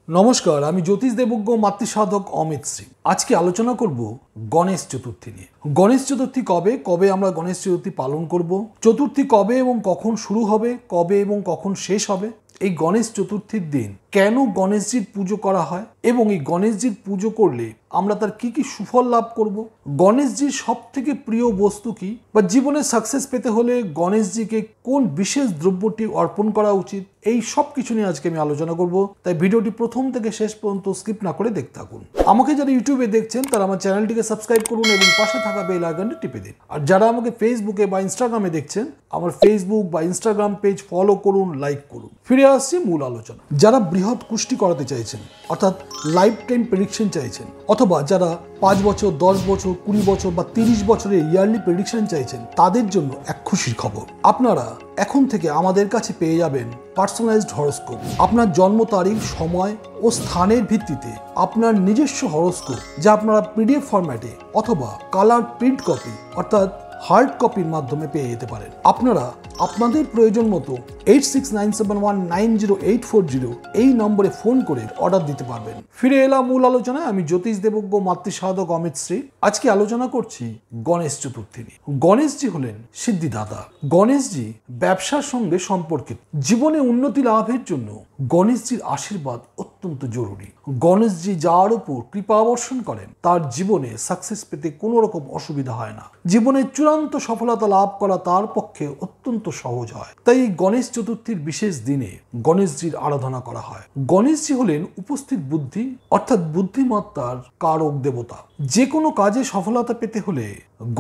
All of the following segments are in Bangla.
নমস্কার, আমি জ্যোতিষ দেবজ্ঞ মাতৃসাধক অমিত শ্রী। আজকে আলোচনা করব গণেশ চতুর্থী নিয়ে। গণেশ চতুর্থী কবে আমরা গণেশ চতুর্থী পালন করব, চতুর্থী কবে এবং কখন শুরু হবে, কবে এবং কখন শেষ হবে, এই গণেশ চতুর্থীর দিন কেন গণেশজির পুজো করা হয় এবং এই গণেশজির পুজো করলে আমরা তার কি কি সুফল লাভ করব, গণেশজির সব থেকে প্রিয় বস্তু কি, বা জীবনে সাকসেস পেতে হলে গণেশজিকে কোন বিশেষ দ্রব্যটি অর্পণ করা উচিত, এই সব কিছু নিয়ে আজকে আমি আলোচনা করব। তাই ভিডিওটি প্রথম থেকে শেষ পর্যন্ত স্কিপ না করে দেখতে থাকুন। আমাকে যারা ইউটিউবে দেখছেন তারা আমার চ্যানেলটিকে সাবস্ক্রাইব করুন এবং পাশে থাকা বেল আইকনটি টিপে দিন। আর যারা আমাকে ফেসবুকে বা ইনস্টাগ্রামে দেখছেন, আমার ফেসবুক বা ইনস্টাগ্রাম পেজ ফলো করুন, লাইক করুন। ফিরে আসছি মূল আলোচনা। যারা বৃহৎ কুষ্টি করাতে চাইছেন, অর্থাৎ লাইফ টাইম প্রেডিকশন চাইছেন, অথবা যারা 5 বছর, 10 বছর, 20 বছর বা 30 বছরের ইয়ারলি প্রেডিকশন চাইছেন, তাদের জন্য এক খুশির খবর। আপনারা এখন থেকে আমাদের কাছে পেয়ে যাবেন পার্সোনালাইজড হরোস্কোপ। আপনার জন্ম তারিখ, সময় ও স্থানের ভিত্তিতে আপনার নিজস্ব হরোস্কোপ, যা আপনারা পিডিএফ ফরম্যাটে অথবা কালার প্রিন্ট কপি অর্থাৎ হার্ড কপির মাধ্যমে পেয়ে যেতে পারেন। আপনারা আপনাদের প্রয়োজন মতো 8697190840 এই নম্বরে ফোন করে অর্ডার দিতে পারবেন। ফিরে এলাম মূল আলোচনায়। আমি জ্যোতিষ দেবজ্ঞ মাতৃসাধক অমিত শ্রী। আজকে আলোচনা করছি গণেশ চতুর্থী নিয়ে। গণেশজি হলেন সিদ্ধিদাতা। গণেশজি ব্যবসার সঙ্গে সম্পর্কিত। জীবনে উন্নতি লাভের জন্য গণেশজির আশীর্বাদ অত্যন্ত জরুরি। গণেশজি যার উপর কৃপা বর্ষণ করেন, তার জীবনে সাকসেস পেতে কোনো রকম অসুবিধা হয় না। জীবনে চূড়ান্ত সফলতা লাভ করা তার পক্ষে অত্যন্ত সহজ হয়। তাই এই গণেশ চতুর্থীর বিশেষ দিনে গণেশজির আরাধনা করা হয়। গণেশজি হলেন উপস্থিত বুদ্ধি অর্থাৎ বুদ্ধিমত্তার কারক দেবতা। যে কোনো কাজে সফলতা পেতে হলে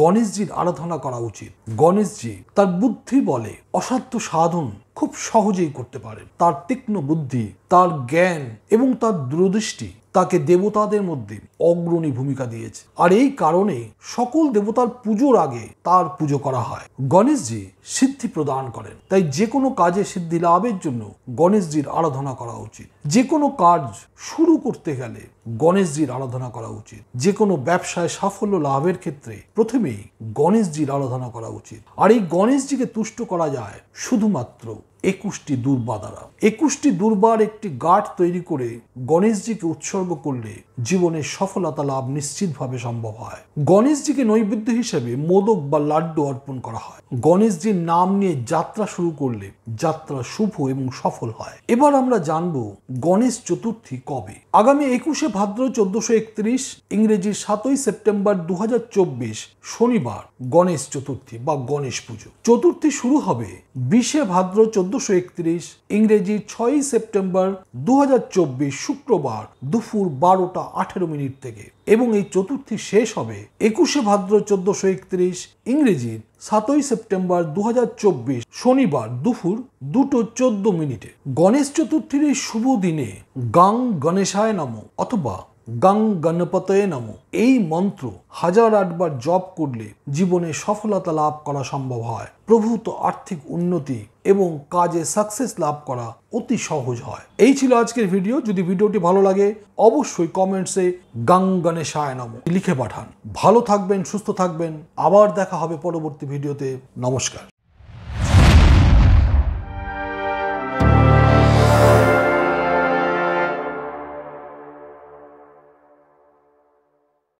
গণেশজির আরাধনা করা উচিত। গণেশজি তার বুদ্ধি বলে অসাধ্য সাধন খুব সহজেই করতে পারেন। তার তীক্ষ্ণ বুদ্ধি, তার জ্ঞান এবং তার দূরদৃষ্টি তাকে দেবতাদের মধ্যে অগ্রণী ভূমিকা দিয়েছে। আর এই কারণে সকল দেবতার পুজোর আগে তার পুজো করা হয়। গণেশজি সিদ্ধি প্রদান করেন, তাই যে কোনো কাজে সিদ্ধি লাভের জন্য গণেশজির আরাধনা করা উচিত। যে কোনো কাজ শুরু করতে গেলে গণেশজির আরাধনা করা উচিত। যে কোনো ব্যবসায় সাফল্য লাভের ক্ষেত্রে প্রথমেই গণেশজির আরাধনা করা উচিত। আর এই গণেশজিকে তুষ্ট করা যায় শুধুমাত্র 21টি দুর্বা দ্বারা। 21টি দুর্বার একটি গাঁঠ তৈরি করে গণেশজিকে উৎসর্গ করলে জীবনে সফলতা লাভ নিশ্চিতভাবে সম্ভব হয়। গণেশজিকে নৈবেদ্য হিসেবে মোদক বা লাড্ডু অর্পণ করা হয়। গণেশজির নাম নিয়ে যাত্রা শুরু করলে যাত্রা শুভ এবং সফল হয়। এবার আমরা জানবো গণেশ চতুর্থী কবে। আগামী 21শে ভাদ্র 1431, ইংরেজির 7ই সেপ্টেম্বর 2024 শনিবার গণেশ চতুর্থী বা গণেশ পুজো। চতুর্থী শুরু হবে 20শে ভাদ্র 1431, ইংরেজির 6ই সেপ্টেম্বর 2024 শুক্রবার দুপুর 12:18 থেকে এবং এই চতুর্থী শেষ হবে 21শে ভাদ্র 1431, ইংরেজির 7ই সেপ্টেম্বর 2024 শনিবার দুপুর 2:14। গণেশ চতুর্থীর এই শুভ দিনে গাং গণেশায় নমঃ অথবা গাং গণপতয়ে নমঃ এই মন্ত্র 1008 বার জপ করলে জীবনে সফলতা লাভ করা সম্ভব হয়। প্রভূত আর্থিক উন্নতি এবং কাজে সাকসেস লাভ করা অতি সহজ হয়। এই ছিল আজকের ভিডিও। যদি ভিডিওটি ভালো লাগে অবশ্যই কমেন্টসে গাং গণেশায় নমঃ লিখে পাঠান। ভালো থাকবেন, সুস্থ থাকবেন। আবার দেখা হবে পরবর্তী ভিডিওতে। নমস্কার।